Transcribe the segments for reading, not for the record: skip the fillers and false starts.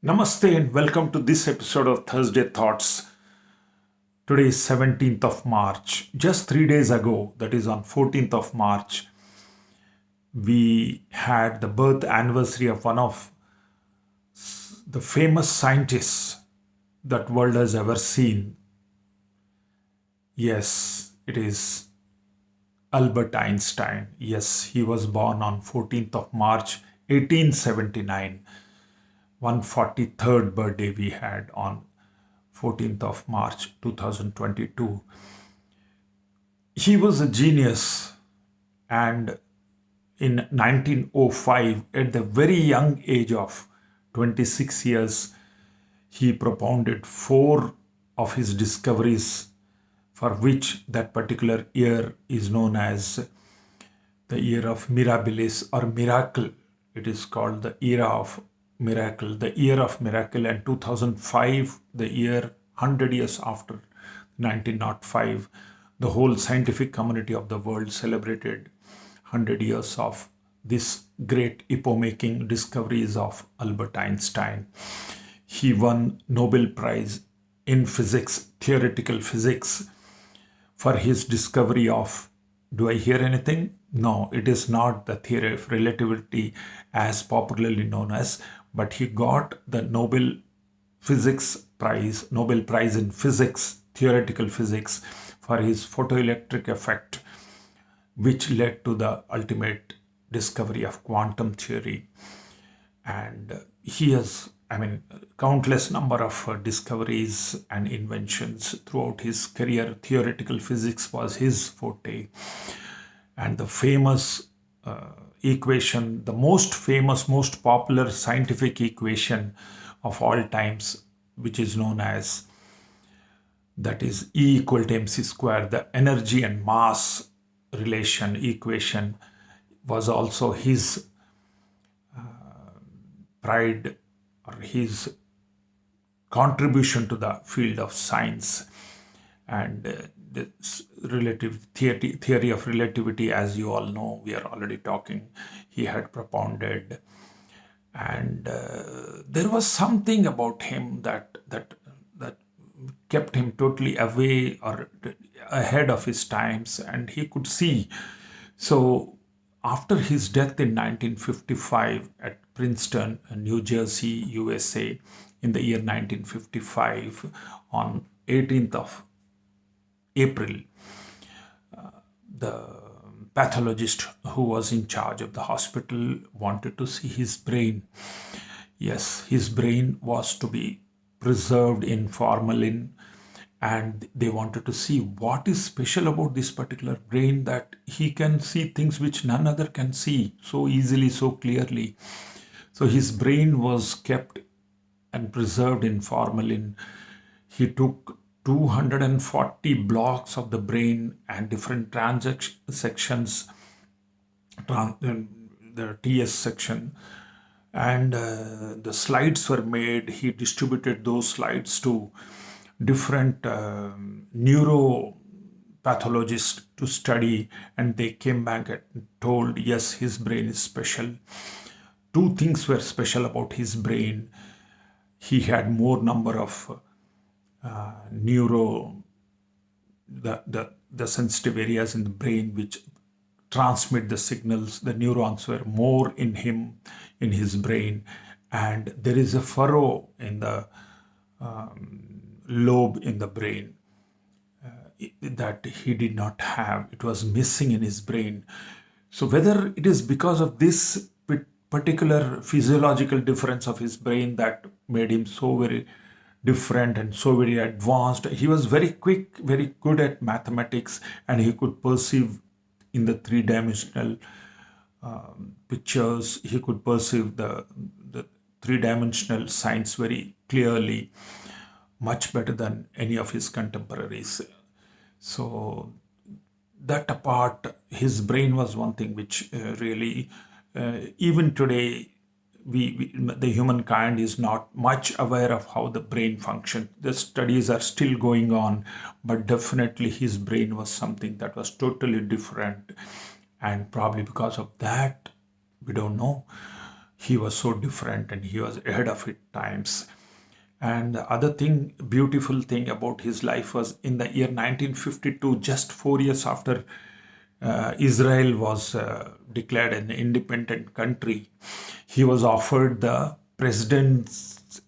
Namaste and welcome to this episode of Thursday Thoughts. Today is 17th of March. Just 3 days ago, that is on 14th of March, we had the birth anniversary of one of the famous scientists that world has ever seen. Yes, it is Albert Einstein. Yes, he was born on 14th of March 1879. 143rd birthday we had on 14th of March 2022. He was a genius, and in 1905, at the very young age of 26 years, he propounded four of his discoveries, for which that particular year is known as the year of mirabilis or miracle. It is called the era of miracle, the year of miracle, and 2005, the year 100 years after 1905, the whole scientific community of the world celebrated 100 years of this great epoch-making discoveries of Albert Einstein. He won Nobel Prize in physics, theoretical physics, for his discovery of, do I hear anything? No, it is not the theory of relativity as popularly known as, but he got the Nobel Prize in physics, theoretical physics, for his photoelectric effect, which led to the ultimate discovery of quantum theory. And he has, countless number of discoveries and inventions throughout his career. Theoretical physics was his forte. And the famous equation, the most famous, most popular scientific equation of all times, which is known as, that is E equal to mc square, the energy and mass relation equation, was also his pride or his contribution to the field of science. And this relative theory of relativity, as you all know, we are already talking, he had propounded. And there was something about him that kept him totally away or ahead of his times, and he could see. So after his death in 1955 at Princeton, New Jersey, USA, in the year 1955, on 18th of April, the pathologist who was in charge of the hospital wanted to see his brain. Yes, his brain was to be preserved in formalin, and they wanted to see what is special about this particular brain, that he can see things which none other can see so easily, so clearly. So his brain was kept and preserved in formalin. He took 240 blocks of the brain and different sections, the TS section, and the slides were made. He distributed those slides to different neuropathologists to study, and they came back and told, yes, his brain is special. Two things were special about his brain. He had more number of the sensitive areas in the brain which transmit the signals. The neurons were more in him, in his brain, and there is a furrow in the lobe in the brain that he did not have. It was missing in his brain. So whether it is because of this particular physiological difference of his brain that made him so very different and so very advanced. He was very quick, very good at mathematics, and he could perceive in the three-dimensional pictures. He could perceive the three-dimensional science very clearly, much better than any of his contemporaries. So that apart, his brain was one thing which really, even today, the humankind is not much aware of how the brain functions. The studies are still going on, but definitely his brain was something that was totally different, and probably because of that, we don't know, he was so different and he was ahead of his times. And the other thing, beautiful thing about his life was in the year 1952, just 4 years after Israel was declared an independent country, he was offered the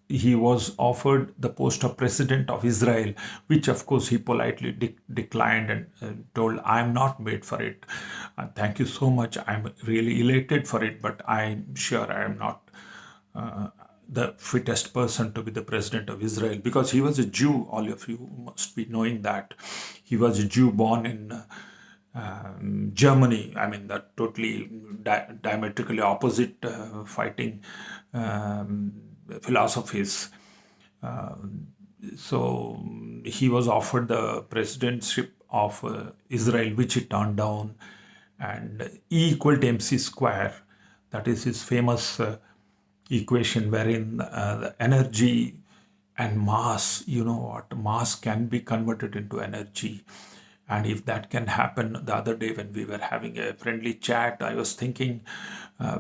he was offered the post of president of Israel, which of course he politely declined and told, I am not made for it. Thank you so much. I'm really elated for it, but I'm sure I am not the fittest person to be the president of Israel, because he was a Jew. All of you must be knowing that he was a Jew born in Germany. I mean, that totally diametrically opposite fighting philosophies. So he was offered the presidentship of Israel, which he turned down. And E equal to MC square, that is his famous equation wherein the energy and mass, you know what, mass can be converted into energy. And if that can happen, the other day when we were having a friendly chat, I was thinking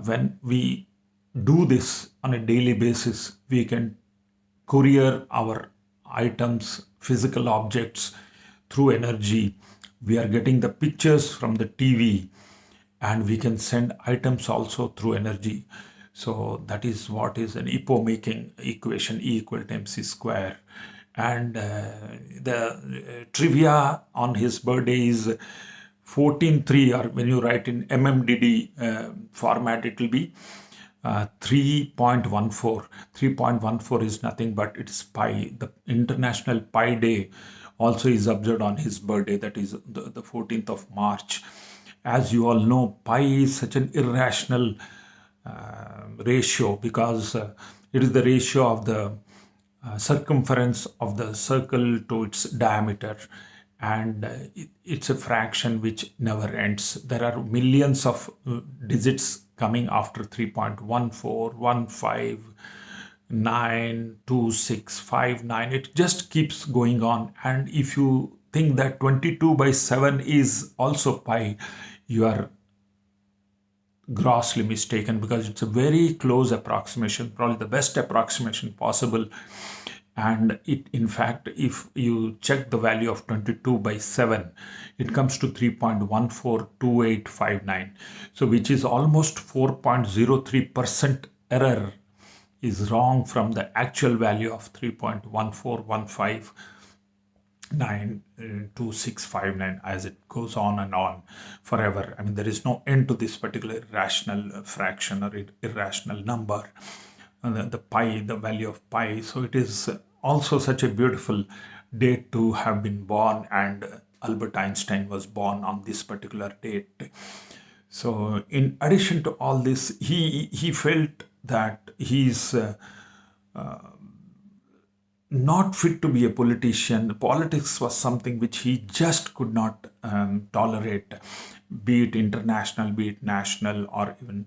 when we do this on a daily basis, we can courier our items, physical objects through energy. We are getting the pictures from the TV, and we can send items also through energy. So that is what is an epo making equation, E equal to MC square. And the trivia on his birthday is 14.3, or when you write in MMDD format, it will be 3.14. 3.14 is nothing but it's pi. The International Pi Day also is observed on his birthday, that is the 14th of March. As you all know, pi is such an irrational ratio, because it is the ratio of the circumference of the circle to its diameter, and it's a fraction which never ends. There are millions of digits coming after 3.14, 9, 2, 6, 5, 9. It just keeps going on. And if you think that 22 by 7 is also pi, you are grossly mistaken, because it's a very close approximation, probably the best approximation possible. And it, in fact, if you check the value of 22 by 7, it comes to 3.142859. So which is almost 4.03% error is wrong from the actual value of 3.141592659, as it goes on and on forever. I mean, there is no end to this particular irrational fraction or irrational number, the pi, the value of pi. So it is also such a beautiful date to have been born, and Albert Einstein was born on this particular date. So in addition to all this, he felt that he's not fit to be a politician. Politics was something which he just could not tolerate, be it international, be it national, or even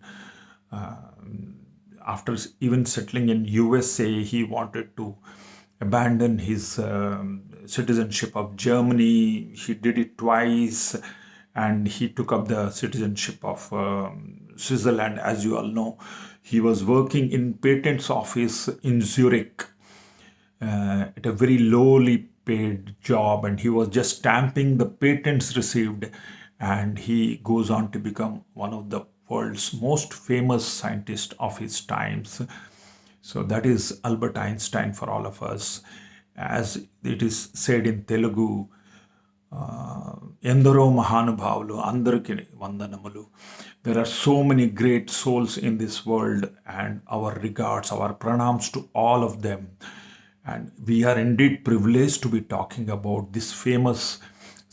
after even settling in USA, he wanted to abandon his citizenship of Germany. He did it twice, and he took up the citizenship of Switzerland. As you all know, he was working in patents office in Zurich at a very lowly paid job, and he was just stamping the patents received, and he goes on to become one of the world's most famous scientists of his times. So that is Albert Einstein for all of us. As it is said in Telugu, ఎందరో మహానుభావులు అందరికి వందనములు. There are so many great souls in this world, and our regards, our pranams to all of them. And we are indeed privileged to be talking about this famous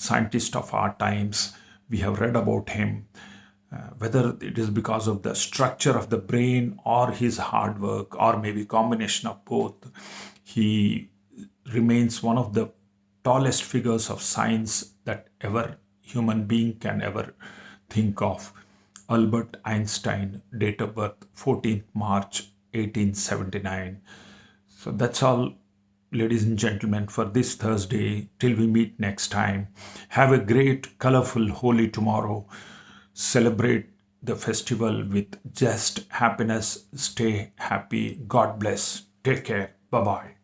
scientist of our times. We have read about him. Whether it is because of the structure of the brain or his hard work, or maybe combination of both, he remains one of the tallest figures of science that ever human being can ever think of. Albert Einstein, date of birth 14th March 1879. So that's all, ladies and gentlemen, for this Thursday. Till we meet next time, have a great, colorful, holy tomorrow. Celebrate the festival with just happiness. Stay happy. God bless. Take care. Bye bye.